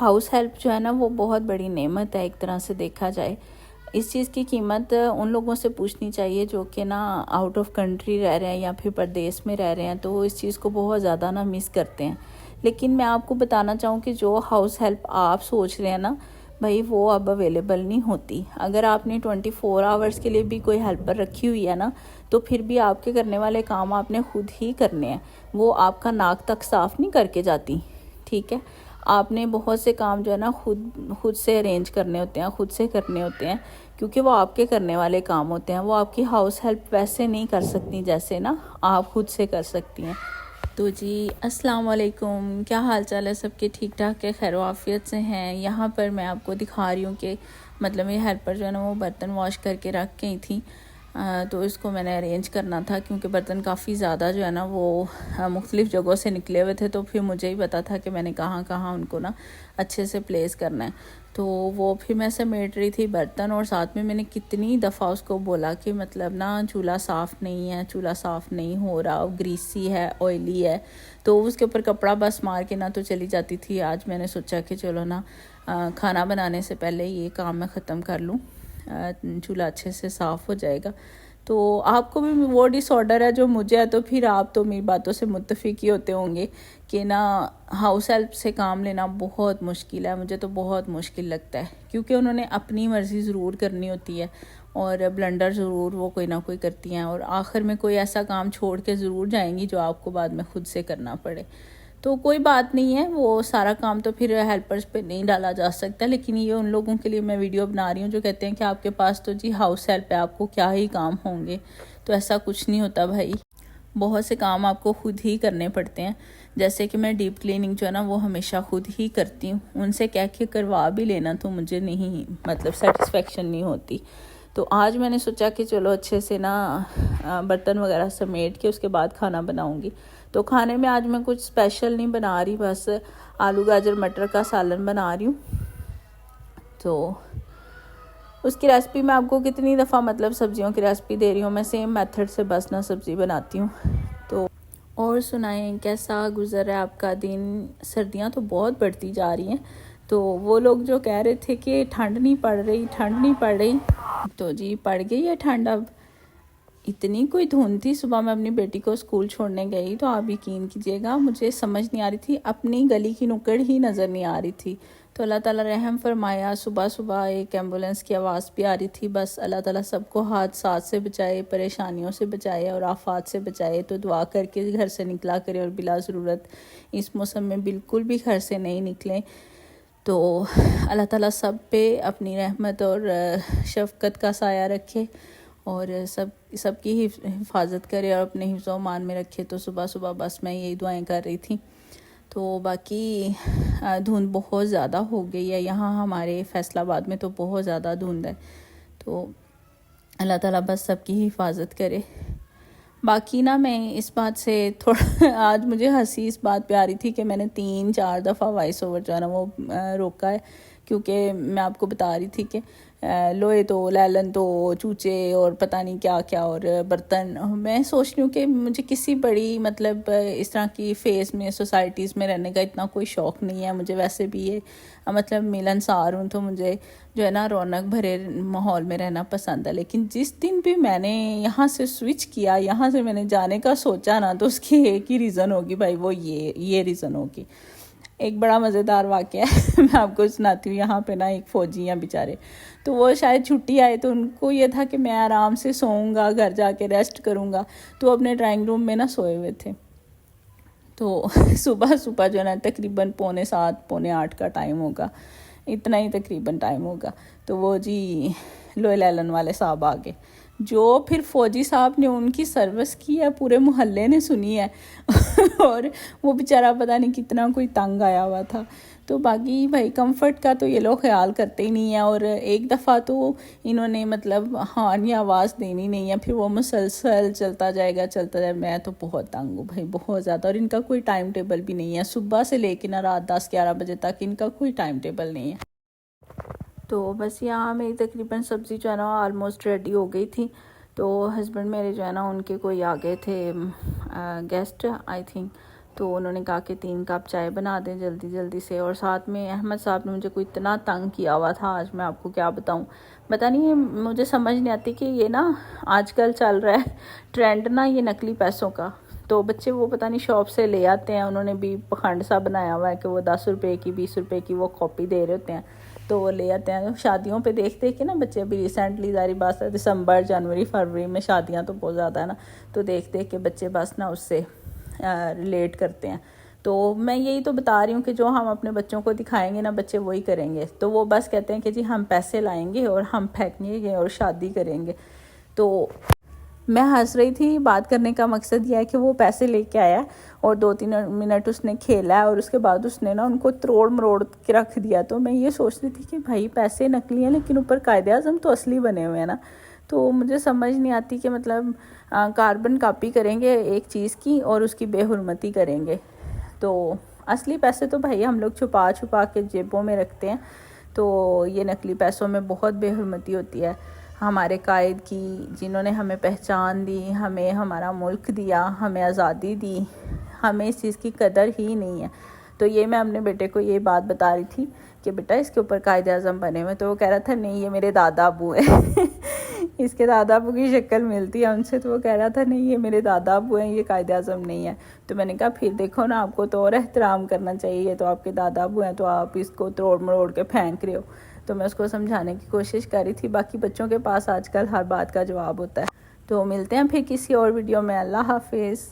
House help जो है ना वो बहुत बड़ी नेमत है एक तरह से देखा जाए। इस चीज़ की कीमत उन लोगों से पूछनी चाहिए जो कि ना आउट ऑफ कंट्री रह रहे हैं या फिर परदेश में रह रहे हैं, तो वो इस चीज़ को बहुत ज़्यादा ना मिस करते हैं। लेकिन मैं आपको बताना चाहूँ कि जो हाउस हेल्प आप सोच रहे हैं ना भाई, वो अब अवेलेबल नहीं होती। अगर आपने 24 आवर्स के लिए भी कोई हेल्पर रखी हुई है ना, तो फिर भी आपके करने वाले काम आपने खुद ही करने हैं। वो आपका नाक तक साफ़ नहीं करके जाती, ठीक है। आपने बहुत से काम जो है ना खुद से अरेंज करने होते हैं, खुद से करने होते हैं, क्योंकि वो आपके करने वाले काम होते हैं। वो आपकी हाउस हेल्प वैसे नहीं कर सकती जैसे ना आप खुद से कर सकती हैं। तो जी अस्सलाम वालेकुम, क्या हाल चाल है सबके? ठीक ठाक है, खैर आफियत से हैं। यहाँ पर मैं आपको दिखा रही हूँ कि मतलब ये हेल्पर जो है ना वो बर्तन वॉश करके रख गई थी। तो इसको मैंने अरेंज करना था क्योंकि बर्तन काफ़ी ज़्यादा जो है ना वो मुख्तलिफ़ जगहों से निकले हुए थे, तो फिर मुझे ही पता था कि मैंने कहाँ कहाँ उनको ना अच्छे से प्लेस करना है। तो वो फिर मैं समेट रही थी बर्तन, और साथ में मैंने कितनी दफ़ा उसको बोला कि मतलब ना चूल्हा साफ़ नहीं है, चूल्हा साफ़ नहीं हो रहा, ग्रीसी है, ऑयली है। तो उसके ऊपर कपड़ा बस मार के ना तो चली जाती थी। आज मैंने सोचा कि चलो ना खाना बनाने से पहले ये काम मैं ख़त्म कर लूँ, चूल्हा अच्छे से साफ़ हो जाएगा। तो आपको भी वो डिसऑर्डर है जो मुझे है, तो फिर आप तो मेरी बातों से मुत्तफिक ही होते होंगे कि ना हाउस हेल्प से काम लेना बहुत मुश्किल है। मुझे तो बहुत मुश्किल लगता है क्योंकि उन्होंने अपनी मर्ज़ी ज़रूर करनी होती है और ब्लंडर ज़रूर वो कोई ना कोई करती हैं, और आखिर में कोई ऐसा काम छोड़ के ज़रूर जाएंगी जो आपको बाद में खुद से करना पड़े। तो कोई बात नहीं है, वो सारा काम तो फिर हेल्पर्स पे नहीं डाला जा सकता। लेकिन ये उन लोगों के लिए मैं वीडियो बना रही हूँ जो कहते हैं कि आपके पास तो जी हाउस हेल्प है, आपको क्या ही काम होंगे। तो ऐसा कुछ नहीं होता भाई, बहुत से काम आपको खुद ही करने पड़ते हैं। जैसे कि मैं डीप क्लीनिंग जो है ना वो हमेशा खुद ही करती हूँ। उनसे कह के करवा भी लेना तो मुझे नहीं मतलब सेटिस्फेक्शन नहीं होती। तो आज मैंने सोचा कि चलो अच्छे से ना बर्तन वगैरह समेट के उसके बाद खाना बनाऊंगी। तो खाने में आज मैं कुछ स्पेशल नहीं बना रही, बस आलू गाजर मटर का सालन बना रही हूँ। तो उसकी रेसिपी मैं आपको कितनी दफ़ा मतलब सब्जियों की रेसिपी दे रही हूँ, मैं सेम मेथड से बस ना सब्ज़ी बनाती हूँ। तो और सुनाएं, कैसा गुजर है आपका दिन? सर्दियाँ तो बहुत बढ़ती जा रही हैं। तो वो लोग जो कह रहे थे कि ठंड नहीं पड़ रही, ठंड नहीं पड़ रही, तो जी पड़ गई है ठंड। अब इतनी कोई धुंध थी, सुबह मैं अपनी बेटी को स्कूल छोड़ने गई तो आप यकीन कीजिएगा मुझे समझ नहीं आ रही थी, अपनी गली की नुक्कड़ ही नज़र नहीं आ रही थी। तो अल्लाह ताला रहम फरमाया, सुबह सुबह एक एम्बुलेंस की आवाज़ भी आ रही थी। बस अल्लाह ताला सबको हादसात से बचाए, परेशानियों से बचाए और आफात से बचाए। तो दुआ करके घर से निकला करें और बिला ज़रूरत इस मौसम में बिल्कुल भी घर से नहीं निकलें। तो अल्लाह ताला सब पे अपनी रहमत और शफ़क़त का साया रखे और सबकी हिफाजत करे और अपने हिफ्ज़ मान में रखे। तो सुबह सुबह बस मैं यही दुआएं कर रही थी। तो बाकी धुंध बहुत ज़्यादा हो गई है यहाँ हमारे फैसलाबाद में, तो बहुत ज़्यादा धुंध है। तो अल्लाह ताला बस सबकी हिफाजत करे। बाकी ना मैं इस बात से थोड़ा आज मुझे हंसी इस बात पे आ रही थी कि मैंने 3-4 दफ़ा वॉइस ओवर जो है ना वो रोका है, क्योंकि मैं आपको बता रही थी कि लोहे तो लैलन तो चूचे और पता नहीं क्या क्या और बर्तन। मैं सोच रही हूँ कि मुझे किसी बड़ी मतलब इस तरह की फेस में सोसाइटीज़ में रहने का इतना कोई शौक़ नहीं है। मुझे वैसे भी ये मतलब मिलनसार हूँ, तो मुझे जो है ना रौनक भरे माहौल में रहना पसंद है। लेकिन जिस दिन भी मैंने यहाँ से स्विच किया, यहाँ से मैंने जाने का सोचा ना, तो उसकी एक ही रीज़न होगी भाई, वो ये रीज़न होगी। एक बड़ा मज़ेदार वाक़या है मैं आपको सुनाती हूँ। यहाँ पे ना एक फ़ौजी हैं बेचारे, तो वो शायद छुट्टी आए तो उनको ये था कि मैं आराम से सोऊंगा, घर जाके रेस्ट करूँगा। तो अपने ड्राइंग रूम में ना सोए हुए थे। तो सुबह सुबह जो है ना तकरीबन 7:45 7:45 का टाइम होगा, इतना ही तकरीबन टाइम होगा। तो वो जी लोहे लैलन वाले साहब आ गए। जो फिर फ़ौजी साहब ने उनकी सर्विस की है पूरे मोहल्ले ने सुनी है और वो बेचारा पता नहीं कितना कोई तंग आया हुआ था। तो बाकी भाई कंफर्ट का तो ये लोग ख्याल करते ही नहीं है। और एक दफ़ा तो इन्होंने मतलब हॉर्न या आवाज़ देनी नहीं है, फिर वो मुसलसल चलता जाएगा चलता जाए। मैं तो बहुत तंग हूँ भाई, बहुत ज़्यादा। और इनका कोई टाइम टेबल भी नहीं है, सुबह से लेकर ना रात 10-11 बजे तक इनका कोई टाइम टेबल नहीं है। तो बस यहाँ मेरी तकरीबन सब्ज़ी जो है ना ऑलमोस्ट रेडी हो गई थी। तो हस्बैंड मेरे जो है ना उनके कोई आ गए थे गेस्ट आई थिंक, तो उन्होंने कहा कि 3 कप चाय बना दें जल्दी जल्दी से। और साथ में अहमद साहब ने मुझे को इतना तंग किया हुआ था, आज मैं आपको क्या बताऊं। पता नहीं, मुझे समझ नहीं आती कि ये ना आजकल चल रहा है ट्रेंड ना ये नकली पैसों का। तो बच्चे वो पता नहीं शॉप से ले आते हैं, उन्होंने भी पखंड सा बनाया हुआ है कि वो 10 रुपये की 20 रुपये की वो कॉपी दे रहे होते हैं, तो वो ले आते हैं। शादियों पे देख देख के ना बच्चे, अभी रिसेंटली जारी बात है दिसंबर जनवरी फरवरी में शादियां तो बहुत ज़्यादा है ना, तो देख देख के बच्चे बस ना उससे रिलेट करते हैं। तो मैं यही तो बता रही हूँ कि जो हम अपने बच्चों को दिखाएंगे ना बच्चे वही करेंगे। तो वो बस कहते हैं कि जी हम पैसे लाएंगे और हम फेंकेंगे और शादी करेंगे। तो मैं हंस रही थी, बात करने का मकसद यह है कि वो पैसे लेके आया और 2-3 मिनट उसने खेला है और उसके बाद उसने ना उनको तोड़ मरोड़ के रख दिया। तो मैं ये सोच रही थी कि भाई पैसे नकली हैं लेकिन ऊपर कायदे आज़म तो असली बने हुए हैं ना। तो मुझे समझ नहीं आती कि मतलब कार्बन कॉपी करेंगे एक चीज़ की और उसकी बेहुरमती करेंगे। तो असली पैसे तो भाई हम लोग छुपा छुपा के जेबों में रखते हैं, तो ये नकली पैसों में बहुत बेहुरमती होती है। हमारे कायद की, जिन्होंने हमें पहचान दी, हमें हमारा मुल्क दिया, हमें आज़ादी दी, हमें इस चीज़ की कदर ही नहीं है। तो ये मैं अपने बेटे को ये बात बता रही थी कि बेटा इसके ऊपर कायदे आज़म बने हुए। तो वो कह रहा था नहीं ये मेरे दादा अबू है इसके दादा अबू की शक्ल मिलती है उनसे। तो वो कह रहा था नहीं ये मेरे दादा अबू हैं, ये कायदे आज़म नहीं है। तो मैंने कहा फिर देखो ना, आपको तो और एहतराम करना चाहिए, तो आपके दादा अबू हैं तो आप इसको तोड़ मरोड़ के फेंक रहे हो। तो मैं उसको समझाने की कोशिश कर रही थी। बाकी बच्चों के पास आजकल हर बात का जवाब होता है। तो मिलते हैं फिर किसी और वीडियो में। अल्लाह हाफिज़।